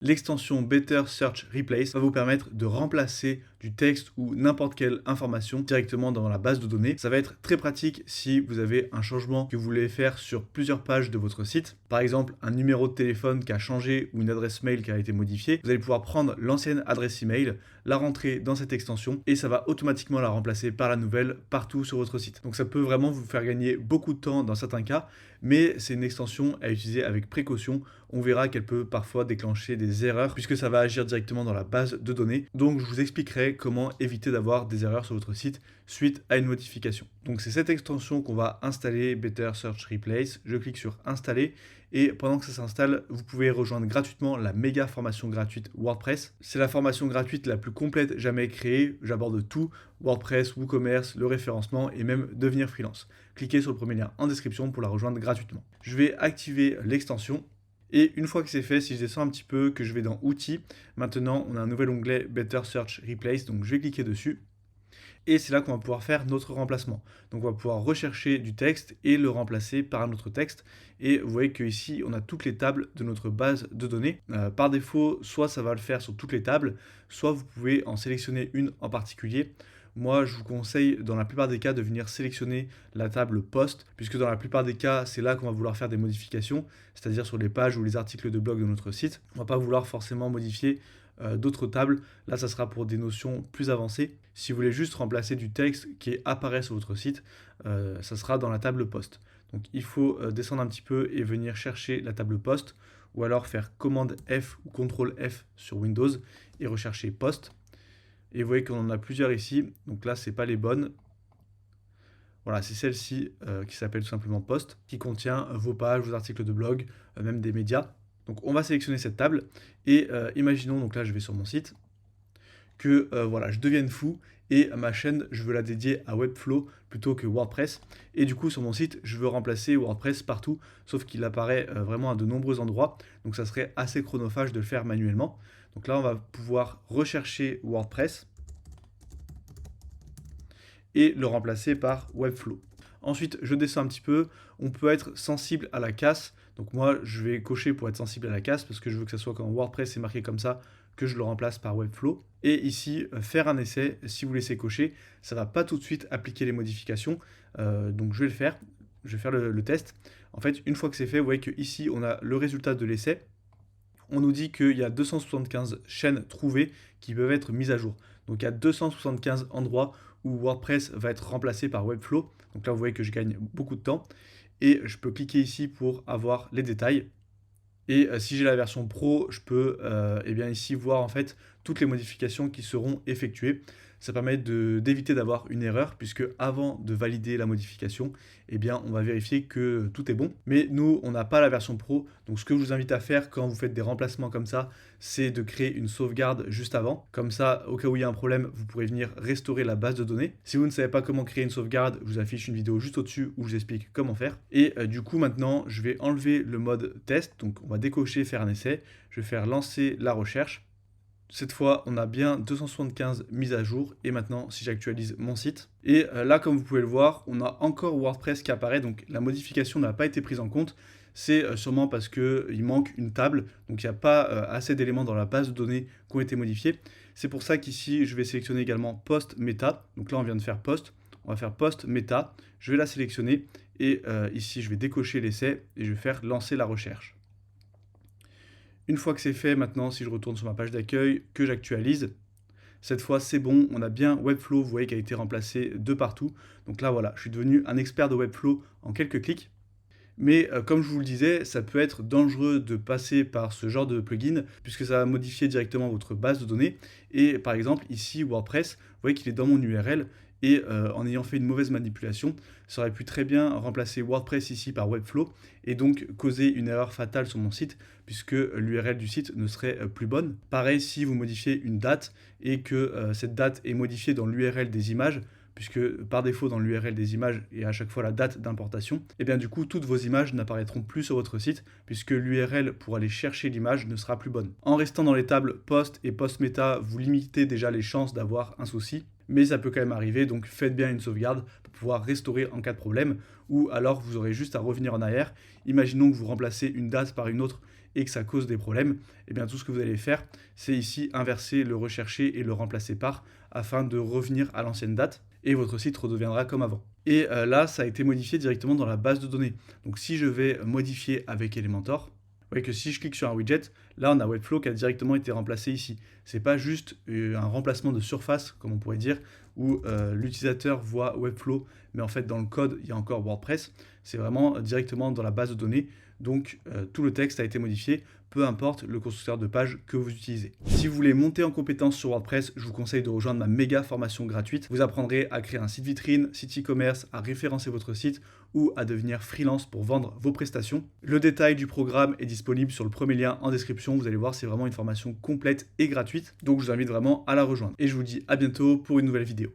L'extension Better Search Replace va vous permettre de remplacer du texte ou n'importe quelle information directement dans la base de données. Ça va être très pratique si vous avez un changement que vous voulez faire sur plusieurs pages de votre site. Par exemple, un numéro de téléphone qui a changé ou une adresse mail qui a été modifiée. Vous allez pouvoir prendre l'ancienne adresse email, la rentrer dans cette extension et ça va automatiquement la remplacer par la nouvelle partout sur votre site. Donc ça peut vraiment vous faire gagner beaucoup de temps dans certains cas, mais c'est une extension à utiliser avec précaution. On verra qu'elle peut parfois déclencher des erreurs puisque ça va agir directement dans la base de données. Donc je vous expliquerai comment éviter d'avoir des erreurs sur votre site suite à une modification. Donc c'est cette extension qu'on va installer, Better Search Replace. Je clique sur installer et pendant que ça s'installe, vous pouvez rejoindre gratuitement la méga formation gratuite WordPress. C'est la formation gratuite la plus complète jamais créée. J'aborde tout, WordPress, WooCommerce, le référencement et même devenir freelance. Cliquez sur le premier lien en description pour la rejoindre gratuitement. Je vais activer l'extension. Et une fois que c'est fait, si je descends un petit peu, que je vais dans Outils, maintenant on a un nouvel onglet Better Search Replace, donc je vais cliquer dessus. Et c'est là qu'on va pouvoir faire notre remplacement. Donc on va pouvoir rechercher du texte et le remplacer par un autre texte. Et vous voyez qu'ici, on a toutes les tables de notre base de données. Par défaut, soit ça va le faire sur toutes les tables, soit vous pouvez en sélectionner une en particulier. Moi, je vous conseille dans la plupart des cas de venir sélectionner la table post, puisque dans la plupart des cas, c'est là qu'on va vouloir faire des modifications, c'est-à-dire sur les pages ou les articles de blog de notre site. On ne va pas vouloir forcément modifier d'autres tables. Là, ça sera pour des notions plus avancées. Si vous voulez juste remplacer du texte qui apparaît sur votre site, ça sera dans la table post. Donc il faut descendre un petit peu et venir chercher la table post, ou alors faire commande F ou CTRL F sur Windows et rechercher post. Et vous voyez qu'on en a plusieurs ici, donc là c'est pas les bonnes. Voilà, c'est celle-ci qui s'appelle tout simplement post, qui contient vos pages, vos articles de blog, même des médias. Donc on va sélectionner cette table et imaginons, donc là je vais sur mon site, que voilà, je devienne fou et ma chaîne, je veux la dédier à Webflow plutôt que WordPress. Et du coup, sur mon site, je veux remplacer WordPress partout, sauf qu'il apparaît vraiment à de nombreux endroits. Donc ça serait assez chronophage de le faire manuellement. Donc là, on va pouvoir rechercher WordPress et le remplacer par Webflow. Ensuite, je descends un petit peu. On peut être sensible à la casse. Donc moi, je vais cocher pour être sensible à la casse parce que je veux que ça soit quand WordPress est marqué comme ça, que je le remplace par Webflow. Et ici, faire un essai, si vous laissez cocher, ça ne va pas tout de suite appliquer les modifications. Donc je vais le faire. Je vais faire le test. En fait, une fois que c'est fait, vous voyez qu'ici, on a le résultat de l'essai. On nous dit qu'il y a 275 chaînes trouvées qui peuvent être mises à jour. Donc il y a 275 endroits où WordPress va être remplacé par Webflow. Donc là, vous voyez que je gagne beaucoup de temps. Et je peux cliquer ici pour avoir les détails. Et si j'ai la version pro, je peux eh bien ici voir en fait toutes les modifications qui seront effectuées. Ça permet d'éviter d'avoir une erreur puisque avant de valider la modification, eh bien on va vérifier que tout est bon. Mais nous, on n'a pas la version pro. Donc ce que je vous invite à faire quand vous faites des remplacements comme ça, c'est de créer une sauvegarde juste avant. Comme ça, au cas où il y a un problème, vous pourrez venir restaurer la base de données. Si vous ne savez pas comment créer une sauvegarde, je vous affiche une vidéo juste au-dessus où je vous explique comment faire. Et du coup, maintenant, je vais enlever le mode test. Donc on va décocher faire un essai. Je vais faire lancer la recherche. Cette fois, on a bien 275 mises à jour. Et maintenant, si j'actualise mon site. Et là, comme vous pouvez le voir, on a encore WordPress qui apparaît. Donc la modification n'a pas été prise en compte. C'est sûrement parce qu'il manque une table. Donc il n'y a pas assez d'éléments dans la base de données qui ont été modifiés. C'est pour ça qu'ici, je vais sélectionner également post meta. Donc là, on vient de faire post. On va faire post meta. Je vais la sélectionner. Et ici, je vais décocher l'essai et je vais faire lancer la recherche. Une fois que c'est fait, maintenant, si je retourne sur ma page d'accueil, que j'actualise, cette fois, c'est bon, on a bien Webflow, vous voyez, qui a été remplacé de partout. Donc là, voilà, je suis devenu un expert de Webflow en quelques clics. Mais comme je vous le disais, ça peut être dangereux de passer par ce genre de plugin puisque ça va modifier directement votre base de données. Et par exemple, ici, WordPress, vous voyez qu'il est dans mon URL et en ayant fait une mauvaise manipulation, ça aurait pu très bien remplacer WordPress ici par Webflow et donc causer une erreur fatale sur mon site puisque l'URL du site ne serait plus bonne. Pareil si vous modifiez une date et que cette date est modifiée dans l'URL des images, puisque par défaut dans l'URL des images est à chaque fois la date d'importation, et bien du coup toutes vos images n'apparaîtront plus sur votre site puisque l'URL pour aller chercher l'image ne sera plus bonne. En restant dans les tables post et post meta, vous limitez déjà les chances d'avoir un souci, mais ça peut quand même arriver, donc faites bien une sauvegarde pour pouvoir restaurer en cas de problème, ou alors vous aurez juste à revenir en arrière. Imaginons que vous remplacez une date par une autre et que ça cause des problèmes, et bien tout ce que vous allez faire, c'est ici inverser le rechercher et le remplacer par afin de revenir à l'ancienne date et votre site redeviendra comme avant. Et là, ça a été modifié directement dans la base de données. Donc si je vais modifier avec Elementor, vous voyez que si je clique sur un widget, là on a Webflow qui a directement été remplacé ici. C'est pas juste un remplacement de surface, comme on pourrait dire, où l'utilisateur voit Webflow, mais en fait dans le code il y a encore WordPress. C'est vraiment directement dans la base de données. Donc tout le texte a été modifié, peu importe le constructeur de page que vous utilisez. Si vous voulez monter en compétence sur WordPress, je vous conseille de rejoindre ma méga formation gratuite. Vous apprendrez à créer un site vitrine, site e-commerce, à référencer votre site ou à devenir freelance pour vendre vos prestations. Le détail du programme est disponible sur le premier lien en description. Vous allez voir, c'est vraiment une formation complète et gratuite. Donc je vous invite vraiment à la rejoindre. Et je vous dis à bientôt pour une nouvelle vidéo.